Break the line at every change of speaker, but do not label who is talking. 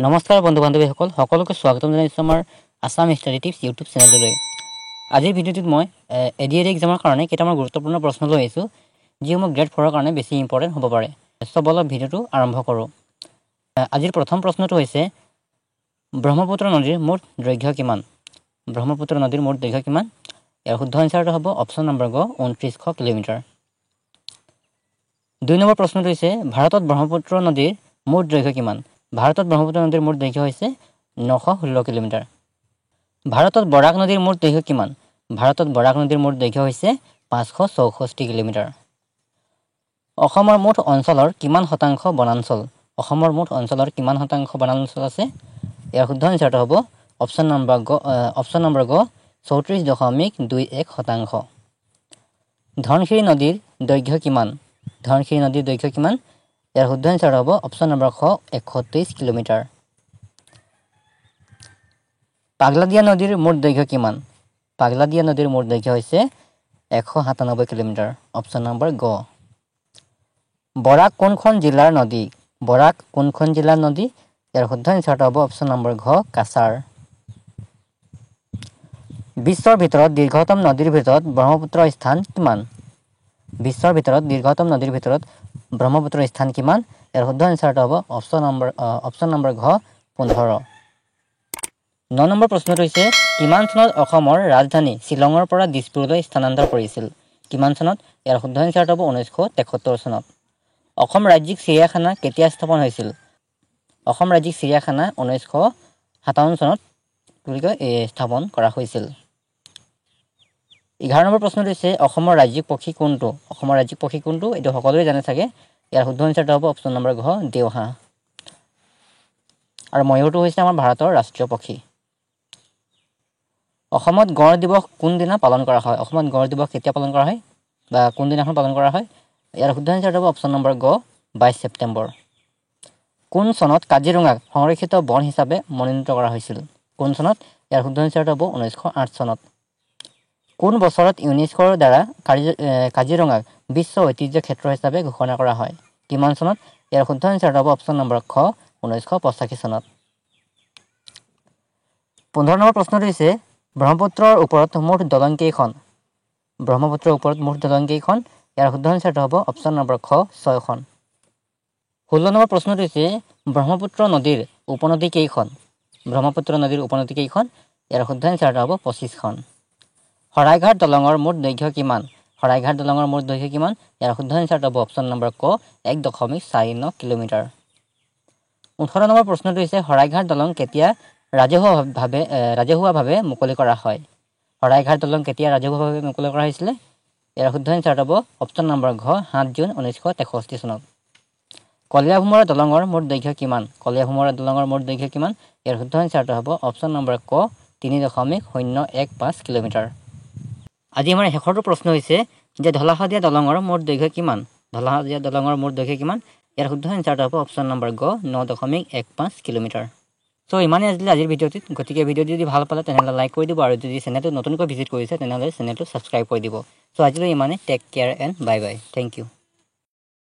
নমস্কাৰ বন্ধু বান্ধৱীসকল সকলোকে স্বাগতম জনাইছোঁ আমাৰ আসাম ষ্টাডি টিপছ ইউটিউব চেনেললৈ। আজিৰ ভিডিঅ'টোত মই এডিআৰই এক্সামৰ কাৰণে কেইটামান গুৰুত্বপূৰ্ণ প্ৰশ্ন লৈ আহিছোঁ যিসমূহ গ্ৰেড 4ৰ কাৰণে বেছি ইম্পৰ্টেণ্ট হ'ব পাৰে। বলক ভিডিঅ'টো আৰম্ভ কৰোঁ। আজিৰ প্ৰথম প্ৰশ্নটো হৈছে ব্ৰহ্মপুত্ৰ নদীৰ মুঠ দৈৰ্ঘ্য কিমান? ব্ৰহ্মপুত্ৰ নদীৰ মুঠ দৈৰ্ঘ্য কিমান? ইয়াৰ শুদ্ধ এনচাৰটো হ'ব অপশ্যন নম্বৰ গ ২৯০০ কিলোমিটাৰ। ২ নম্বৰ প্ৰশ্নটো হৈছে ভাৰতত ব্ৰহ্মপুত্ৰ নদীৰ মুঠ দৈৰ্ঘ্য কিমান? ভাৰতত ব্ৰহ্মপুত্ৰ নদীৰ মুঠ দৈৰ্ঘ্য হৈছে ৯১৬ কিলোমিটাৰ। ভাৰতত বৰাক নদীৰ মুঠ দৈৰ্ঘ্য কিমান? ভাৰতত বৰাক নদীৰ মুঠ দৈৰ্ঘ্য হৈছে ৫৬৪ কিলোমিটাৰ। অসমৰ মুঠ অঞ্চলৰ কিমান শতাংশ বনাঞ্চল? অসমৰ মুঠ অঞ্চলৰ কিমান শতাংশ বনাঞ্চল আছে? ইয়াৰ শুদ্ধ এনচাৰটো হ'ব অপশ্যন নম্বৰ গ ৩৪.২১%। ধনশিৰি নদীৰ দৈৰ্ঘ্য কিমান? ধনশিৰি নদীৰ দৈৰ্ঘ্য কিমান? ইয়াৰ শুদ্ধ এনচাৰ হ'ব অপশ্যন নম্বৰ খ ৩১ কিলোমিটাৰ। পাগলাদিয়া নদীৰ মুঠ দৈৰ্ঘ্য কিমান? পাগলাদিয়া নদীৰ মুঠ দৈৰ্ঘ্য হৈছে ১৯৭ কিলোমিটাৰ। অপশ্যন নম্বৰ গ। বৰাক কোনখন জিলাৰ নদী? বৰাক কোনখন জিলাৰ নদী? ইয়াৰ শুদ্ধ এনচাৰটো হ'ব অপশ্যন নম্বৰ ঘ কাছাৰ। বিশ্বৰ ভিতৰত দীৰ্ঘতম নদীৰ ভিতৰত ব্ৰহ্মপুত্ৰৰ স্থান কিমান? বিশ্বৰ ভিতৰত দীৰ্ঘতম নদীৰ ভিতৰত ব্ৰহ্মপুত্ৰৰ স্থান কিমান? ইয়াৰ শুদ্ধ এনচাৰটো হ'ব অপশ্যন নম্বৰ ঘ ১৫। ৯ নম্বৰ প্ৰশ্নটো হৈছে কিমান চনত অসমৰ ৰাজধানী শ্বিলঙৰ পৰা দিছপুৰলৈ স্থানান্তৰ কৰিছিল? কিমান চনত? ইয়াৰ শুদ্ধ এনচাৰটো হ'ব ১৯৭৩ চনত। অসম ৰাজ্যিক চিৰিয়াখানা কেতিয়া স্থাপন হৈছিল? অসম ৰাজ্যিক চিৰিয়াখানা ১৯৫৭ চনত স্থাপন কৰা হৈছিল। ১১ নম্বৰ প্ৰশ্নটো হৈছে অসমৰ ৰাজ্যিক পক্ষী কোনটো? অসমৰ ৰাজ্যিক পক্ষী কোনটো? এইটো সকলোৱে জানে চাগে। ইয়াৰ শুদ্ধ এনচাৰটো হ'ব অপশ্যন নম্বৰ ঘ দেওহাঁহ। আৰু ময়ূৰটো হৈছে আমাৰ ভাৰতৰ ৰাষ্ট্ৰীয় পক্ষী। অসমত গড় দিৱস কোনদিনা পালন কৰা হয়? অসমত গড় দিৱস কেতিয়া পালন কৰা হয় বা কোনদিনাখন পালন কৰা হয়? ইয়াৰ শুদ্ধ এনচাৰটো হ'ব অপশ্যন নম্বৰ গ ২২ ছেপ্টেম্বৰ। কোন চনত কাজিৰঙাক সংৰক্ষিত বন হিচাপে মনোনীত কৰা হৈছিল? কোন চনত? ইয়াৰ শুদ্ধ এনচাৰটো হ'ব ১৯০৮ চনত। কোন বছৰত ইউনেস্কোৰ দ্বাৰা কাজিৰঙাক বিশ্ব ঐতিহ্য ক্ষেত্ৰ হিচাপে ঘোষণা কৰা হয়? কিমান চনত? ইয়াৰ শুদ্ধ এনচাৰটো হ'ব অপশ্যন নম্বৰ খ ১৯৮৫ চনত। ১৫ নম্বৰ প্ৰশ্নটো হৈছে ব্ৰহ্মপুত্ৰৰ ওপৰত মুঠ দলং কেইখন? ব্ৰহ্মপুত্ৰৰ ওপৰত মুঠ দলং কেইখন? ইয়াৰ শুদ্ধ এনচাৰটো হ'ব অপশ্যন নম্বৰ খ ৬খন। ১৬ নম্বৰ প্ৰশ্নটো হৈছে ব্ৰহ্মপুত্ৰ নদীৰ উপনদী কেইখন? ব্ৰহ্মপুত্ৰ নদীৰ উপনদী কেইখন? ইয়াৰ শুদ্ধ এনচাৰটো হ'ব ২৫খন। শৰাইঘাট দলঙৰ মুঠ দৈৰ্ঘ্য কিমান? শৰাইঘাট দলঙৰ মুঠ দৈৰ্ঘ্য কিমান? ইয়াৰ শুদ্ধ এনচাৰটো হ'ব অপশ্যন নম্বৰ ক ১.৪৯ কিলোমিটাৰ। ১৮ নম্বৰ প্ৰশ্নটো হৈছে শৰাইঘাট দলং কেতিয়া ৰাজহুৱাভাৱে মুকলি কৰা হয়? শৰাইঘাট দলং কেতিয়া ৰাজহুৱাভাৱে মুকলি কৰা হৈছিলে? ইয়াৰ শুদ্ধ এনচাৰটো হ'ব অপশ্যন নম্বৰ ঘ ৭ জুন ১৯৬৩ চনত। কলীয়াভোমোৰা দলঙৰ মুঠ দৈৰ্ঘ্য কিমান? কলীয়াভোমোৰা দলঙৰ মুঠ দৈৰ্ঘ্য কিমান? ইয়াৰ শুদ্ধ এনচাৰটো হ'ব অপশ্যন নম্বৰ ক ৩.০১৫ কিলোমিটাৰ। আজি আমাৰ শেষৰটো প্ৰশ্ন হৈছে যে ধলাশদিয়া দলঙৰ মুঠ দৈৰ্ঘ্য কিমান? ধলাশদিয়া দলঙৰ মুঠ দৈৰ্ঘ্য কিমান? ইয়াৰ শুদ্ধ এনচাৰটো হ'ব অপশ্যন নম্বৰ গ ৯.১৫ কিলোমিটাৰ। ইমানেই আছিলে আজিৰ ভিডিঅ'টিত। গতিকে ভিডিঅ'টো যদি ভাল পালে তেনেহ'লে লাইক কৰি দিব আৰু যদি চেনেলটো নতুনকৈ ভিজিট কৰিছে তেনেহ'লে চেনেলটো ছাবস্ক্ৰাইব কৰি দিব। আজিলৈ ইমানে। Take care and bye bye. Thank U.